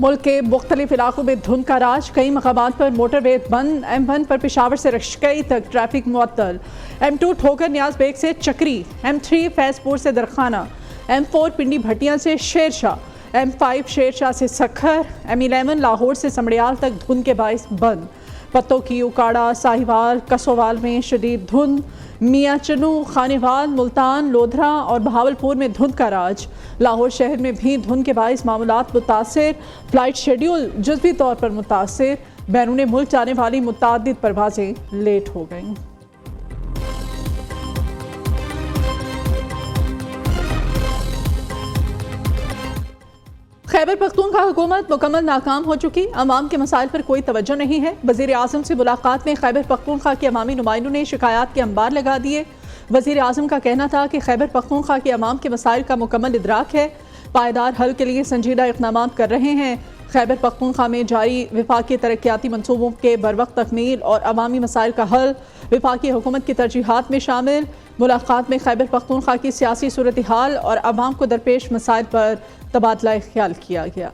मुल्क के मुख्तलिफ इलाकों में धुंध का राज, कई मकामात पर मोटरवे बंद। M1 पर पेशावर से रश्कई तक ट्रैफिक मुअत्तल। M2 ठोकर न्याज बेग से चक्री, M3 फैजपुर से दरखाना, M4 पिंडी भटिया से शेरशाह, M5 शेरशाह से सखर, M11 लाहौर से समड़ियाल तक धुंध के बाइस बंद। पत्तों की उकाड़ा, साहिवाल, कसोवाल में शदीद धुंध। मियाँ चनू, खानेवाल, मुल्तान, लोधरा और बहावलपुर में धुंध का राज। लाहौर शहर में भी धुंध के बाइस मामूलात मुतासिर, फ्लाइट शेड्यूल जुज़वी तौर पर मुतासिर। बैरून मुल्क जाने वाली मुतअद्दिद परवाजें लेट हो गईं। खैबर पख्तूनख्वा हुकूमत मुकम्मल नाकाम हो चुकी, अवाम के मसाइल पर कोई तवज्जो नहीं है। वज़ीर आज़म से मुलाकात में खैबर पख्तूनख्वा के अवामी नुमाइंदों ने शिकायत के अंबार लगा दिए। वज़ीर आज़म का कहना था कि खैबर पख्तूनख्वा के अवाम के मसाइल का मुकम्मल इदराक है, पायदार हल के लिए संजीदा इक़दाम कर रहे हैं। खैबर पख्तूनख्वा में जारी विफाकी तरक्याती मनसूबों के बरवक्त तकमील और अवामी मसाइल का हल विफाकी हुकूमत की तरजीहात में शामिल। मुलाकात में खैबर पख्तूनख्वा की सियासी सूरत हाल और अवाम को दरपेश मसाइल पर तबादला ख्याल किया गया।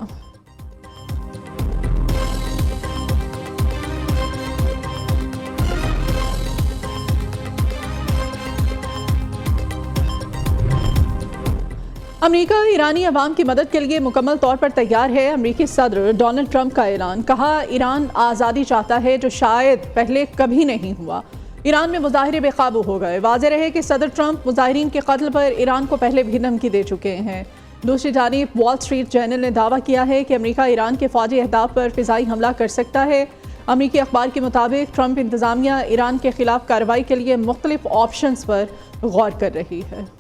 अमेरिका ईरानी अवाम की मदद के लिए मुकम्मल तौर पर तैयार है। अमेरिकी सदर डोनाल्ड ट्रंप का ऐलान, कहा ईरान आज़ादी चाहता है जो शायद पहले कभी नहीं हुआ। ईरान में मुजाहिरे बेकाबू हो गए। वाज़ेह रहे कि सदर ट्रंप मुजाहिरीन के कत्ल पर ईरान को पहले भी धमकी दे चुके हैं। दूसरी जानिब वॉल स्ट्रीट जर्नल ने दावा किया है कि अमेरिका ईरान के फौजी अहदाफ पर फ़िज़ाई हमला कर सकता है। अमेरिकी अखबार के मुताबिक ट्रंप इंतज़ामिया ईरान के खिलाफ कार्रवाई के लिए मुख्तलिफ ऑप्शंस पर गौर कर रही है।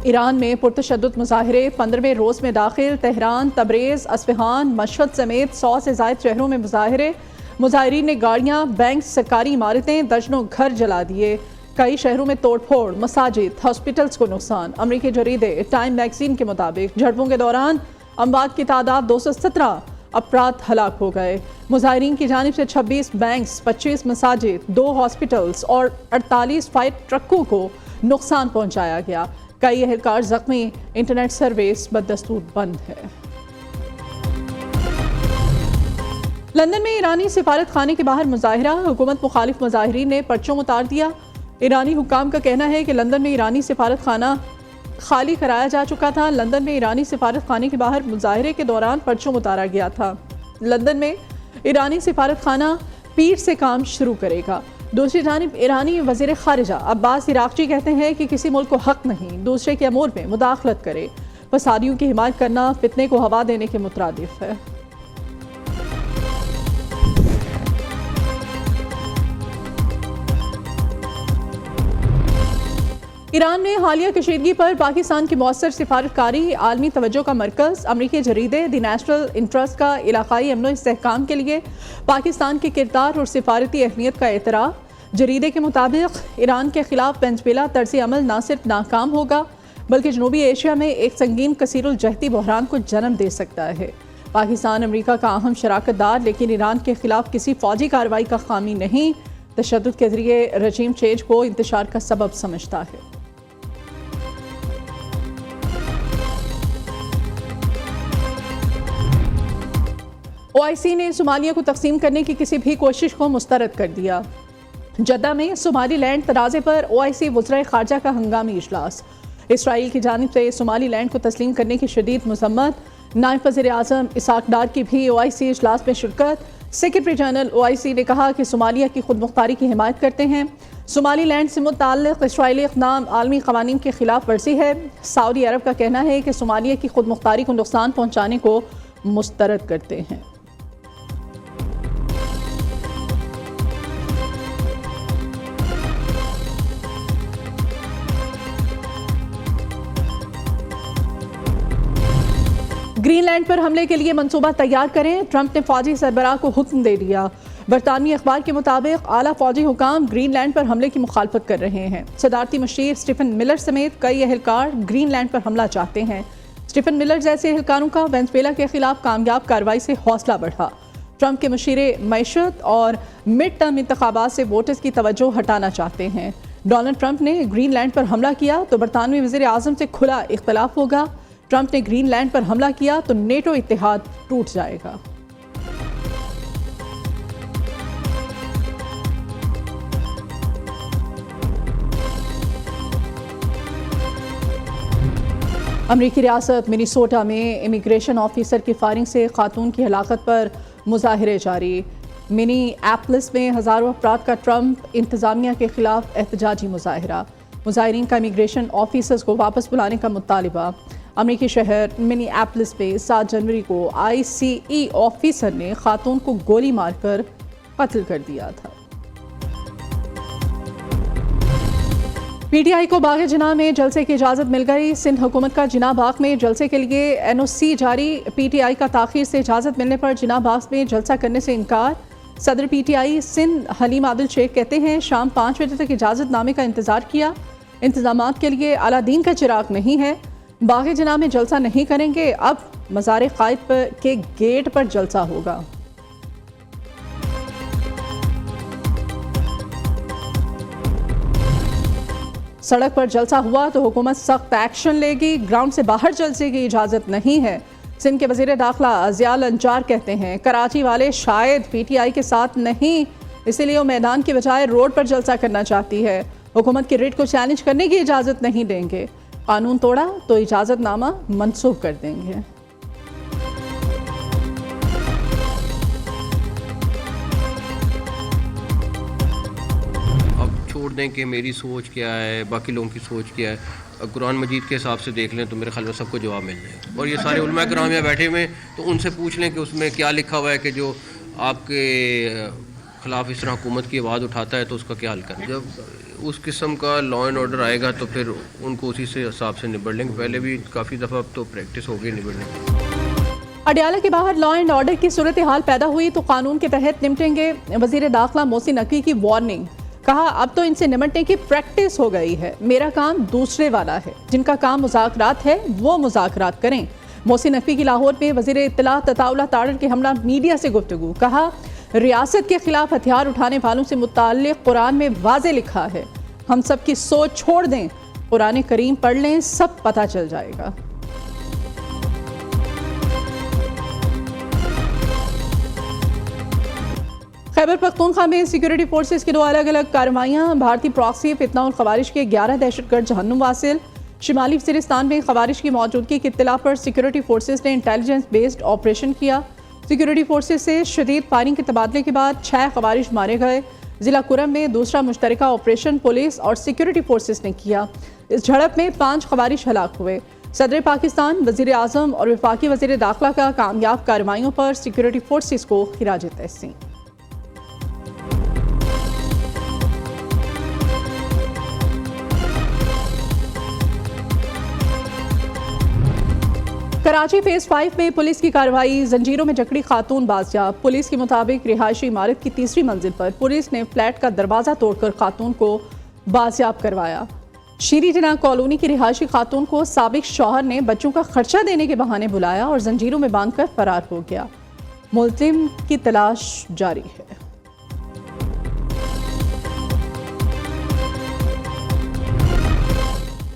ईरान में पुरतशद्दुद मुजाहिरे 15वें रोज़ में दाखिल। तेहरान, तबरेज़, अस्फ़हान, मशहद समेत 100 से ज़ायद शहरों में मुजाहिरे। मुजाहिरीन ने गाड़ियाँ, बैंक, सरकारी इमारतें, दर्जनों घर जला दिए। कई शहरों में तोड़फोड़, मसाजिद, हॉस्पिटल्स को नुकसान। अमरीकी जरीदे टाइम मैगजीन के मुताबिक झड़पों के दौरान अमवात की तादाद 217 अफराद हलाक हो गए। मुजाहिरीन की जानिब से 26 बैंक्स, 25 मसाजिद, 2 हॉस्पिटल्स और 48 फायर ट्रकों को नुकसान पहुँचाया गया। कई एहलकार जख्मी। इंटरनेट सर्विस बदस्तूर बंद है। लंदन में ईरानी सिफारत खाने के बाहर मुजाहिरा, हुकूमत मुखालिफ मुजाहिरीन ने परचम उतार दिया। ईरानी हुक्काम का कहना है कि लंदन में ईरानी सिफारत खाना खाली कराया जा चुका था। लंदन में ईरानी सिफारत खाने के बाहर मुजाहिरे के दौरान परचम उतारा गया था। लंदन में ईरानी सिफारत खाना पीर से काम शुरू करेगा। दूसरी जानिब ईरानी वज़ीर ख़ारिजा अब्बास इराक़ची कहते हैं कि किसी मुल्क को हक़ नहीं दूसरे के अमूर में मुदाखलत करे। फसादियों की हिमायत करना फितने को हवा देने के मुतरादिफ है। ईरान में हालिया कशीदगी पर पाकिस्तान की मौसर सिफारतकारी आलमी तवज्जो का मरकज़। अमरीकी जरीदे द नेशनल इंटरेस्ट का इलाकाई अमन इस्तेहकाम के लिए पाकिस्तान के किरदार और सिफारती अहमियत का एतराफ़। जरीदे के मुताबिक ईरान के खिलाफ वेनेज़ुएला तर्ज़ अमल न सिर्फ नाकाम होगा बल्कि जनूबी एशिया में एक संगीन कसीरुल जहती बहरान को जन्म दे सकता है। पाकिस्तान अमरीका का अहम शराकतदार लेकिन ईरान के खिलाफ किसी फौजी कार्रवाई का हामी नहीं, तशद्दुद के जरिए रजीम चेंज को इंतशार का सबब समझता है। OIC ने सोमालिया को तकसीम करने की किसी भी कोशिश को मुस्तरद कर दिया। जद्दा में सोमालीलैंड तनाज़े पर OIC वज़राए ख़ारजा का हंगामी इजलास। इसराइल की जानिब से सोमालीलैंड को तस्लीम करने की शदीद मज़म्मत। नायब वज़ीर आज़म इसाक डार की भी OIC इजलास में शिरकत। सेक्रेटरी जनरल OIC ने कहा कि सोमालिया की खुद मुख्तारी की हिमायत करते हैं। सोमालीलैंड से मुताल्लिक़ इसराइली इक़दाम आलमी क़वानीन के खिलाफ वर्जी है। सऊदी अरब का कहना है कि सोमालिया की खुद मुख्तारी को नुकसान पहुँचाने को मुस्तरद करते हैं। ग्रीनलैंड पर हमले के लिए मंसूबा तैयार करें, ट्रंप ने फौजी सरबराह को हुक्म दे दिया। बरतानवी अखबार के मुताबिक आला फौजी हुकाम ग्रीनलैंड पर हमले की मुखालफत कर रहे हैं। सदारती मशीर स्टीफन मिलर समेत कई एहलकार ग्रीनलैंड पर हमला चाहते हैं। स्टीफन मिलर जैसे एहलकारों का वेनेज़ुएला के खिलाफ कामयाब कार्रवाई से हौसला बढ़ा। ट्रंप के मुशीरे मईशत और मिड टर्म इंतखाबात से वोटर्स की तवज्जो हटाना चाहते हैं। डोनाल्ड ट्रंप ने ग्रीनलैंड पर हमला किया तो बरतानवी वज़ीर आज़म से खुला इख्तलाफ होगा। ट्रंप ने ग्रीनलैंड पर हमला किया तो नेटो इत्तेहाद टूट जाएगा। अमरीकी रियासत मिनीसोटा में इमिग्रेशन ऑफिसर की फायरिंग से खातून की हलाकत पर मुजाहिरे जारी। मिनीएपोलिस में हज़ारों अफराद का ट्रंप इंतज़ामिया के खिलाफ एहतजाजी मुजाहिरा। मुजाहिरीन का इमिग्रेशन ऑफिसर्स को वापस बुलाने का मुतालिबा। अमरीकी शहर मिनीएपोलिस में 7 जनवरी को ICE ऑफिसर ने खातून को गोली मारकर कत्ल कर दिया था। PTI को बाग जिना में जलसे की इजाज़त मिल गई। सिंध हुकूमत का जिना बाग में जलसे के लिए NOC जारी। PTI का ताख़ीर से इजाज़त मिलने पर जिना बाग में जलसा करने से इनकार। सदर PTI सिंध हलीम आदिल शेख कहते हैं शाम 5 बजे तक इजाज़त नामे का इंतज़ार किया। इंतज़ामात के लिए अलादीन का चिराग नहीं है। बाग जिना में जलसा नहीं करेंगे, अब मज़ार क़ायद के गेट पर जलसा होगा। सड़क पर जलसा हुआ तो हुकूमत सख्त एक्शन लेगी। ग्राउंड से बाहर जलसे की इजाज़त नहीं है। सिंध के वज़ीर दाखिला अज़ियाल अंजार कहते हैं कराची वाले शायद PTI के साथ नहीं, इसीलिए वो मैदान की बजाय रोड पर जलसा करना चाहती है। हुकूमत की रिट को चैलेंज करने की इजाज़त नहीं देंगे। कानून तोड़ा तो इजाज़तनामा मनसूख कर देंगे। छोड़ दें कि मेरी सोच क्या है, बाकी लोगों की सोच क्या है। कुरान मजीद के हिसाब से देख लें तो मेरे ख्याल में सबको जवाब मिल जाएगा। और ये सारे उलमा किराम यहाँ बैठे हुए तो उनसे पूछ लें कि उसमें क्या लिखा हुआ है कि जो आपके ख़िलाफ़ इस तरह हुकूमत की आवाज़ उठाता है तो उसका क्या हल करें। जब उस किस्म का लॉ एंड ऑर्डर आएगा तो फिर उनको उसी से हिसाब से निबड़ लेंगे। पहले भी काफ़ी दफ़ा अब तो प्रैक्टिस हो गई निबड़ने की। अडयाला के बाहर लॉ एंड ऑर्डर की सूरत हाल पैदा हुई तो कानून के तहत निपटेंगे। वज़ीर दाखिला मोहसिन नकवी की वार्निंग। कहा अब तो इनसे निपटने की प्रैक्टिस हो गई है, मेरा काम दूसरे वाला है। जिनका काम मुज़ाकरात है वो मुज़ाकरात करें। मोहसिन नकवी की लाहौर में वज़ीर इत्तला तताउला तारड़ के हमरा मीडिया से गुफ्तगू। कहा रियासत के खिलाफ हथियार उठाने वालों से मुताल्लिक़ कुरान में वाज़े लिखा है, हम सब की सोच छोड़ दें, कुरान करीम पढ़ लें, सब पता चल जाएगा। खैबर पख्तूनख्वा में सिक्योरिटी फोर्सेस की 2 अलग अलग कार्रवाइयाँ। भारतीय प्रॉक्सी फितना और खवारिश के 11 दहशतगर्द जहन्नुम वासिल। शिमाली वज़ीरिस्तान में खवारिश की मौजूदगी की इत्तला पर सिक्योरिटी फोर्सेस ने इंटेलिजेंस बेस्ड ऑपरेशन किया। सिक्योरिटी फोर्सेस से शदीद फायरिंग के तबादले के बाद 6 खवारिश मारे गए। ज़िला कुरम में दूसरा मुश्तरका ऑपरेशन पुलिस और सिक्योरिटी फोर्सेस ने किया। इस झड़प में 5 खवारिश हलाक हुए। सदर पाकिस्तान, वज़ीर आज़म और वफाकी वज़ीर दाखिला का कामयाब कार्रवाइयों पर सिक्योरिटी फोर्सेस को खिराज तहसीन। कराची फेज़ 5 में पुलिस की कार्रवाई। जंजीरों में जकड़ी खातून बाजियाब। पुलिस के मुताबिक रिहायशी इमारत की 3री मंजिल पर पुलिस ने फ्लैट का दरवाज़ा तोड़कर खातून को बाजियाब करवाया। शीरी जना कॉलोनी की रिहायशी खातून को साबिक शौहर ने बच्चों का खर्चा देने के बहाने बुलाया और जंजीरों में बांधकर फरार हो गया। मुल्जिम की तलाश जारी है।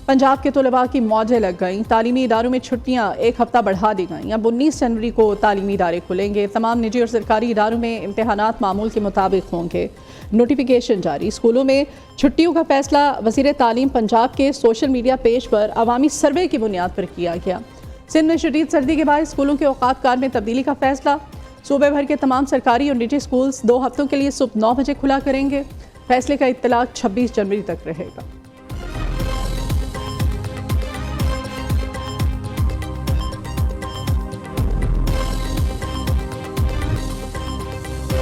पंजाब के तलबा की मौजें लग गईं। तालीमी इदारों में छुट्टियां 1 हफ्ता बढ़ा दी गईं। अब 19 जनवरी को तालीमी इदारे खुलेंगे। तमाम निजी और सरकारी इदारों में इम्तहानात मामूल के मुताबिक होंगे। नोटिफिकेशन जारी। स्कूलों में छुट्टियों का फैसला वज़ीर तालीम पंजाब के सोशल मीडिया पेज पर अवामी सर्वे की बुनियाद पर किया गया। सिंध में शदीद सर्दी के बाद स्कूलों के औकात कार में तब्दीली का फैसला। सूबे भर के तमाम सरकारी और निजी स्कूल्स 2 हफ्तों के लिए सुबह 9 बजे खुला करेंगे। फैसले का इत्तलाक 26 जनवरी तक रहेगा।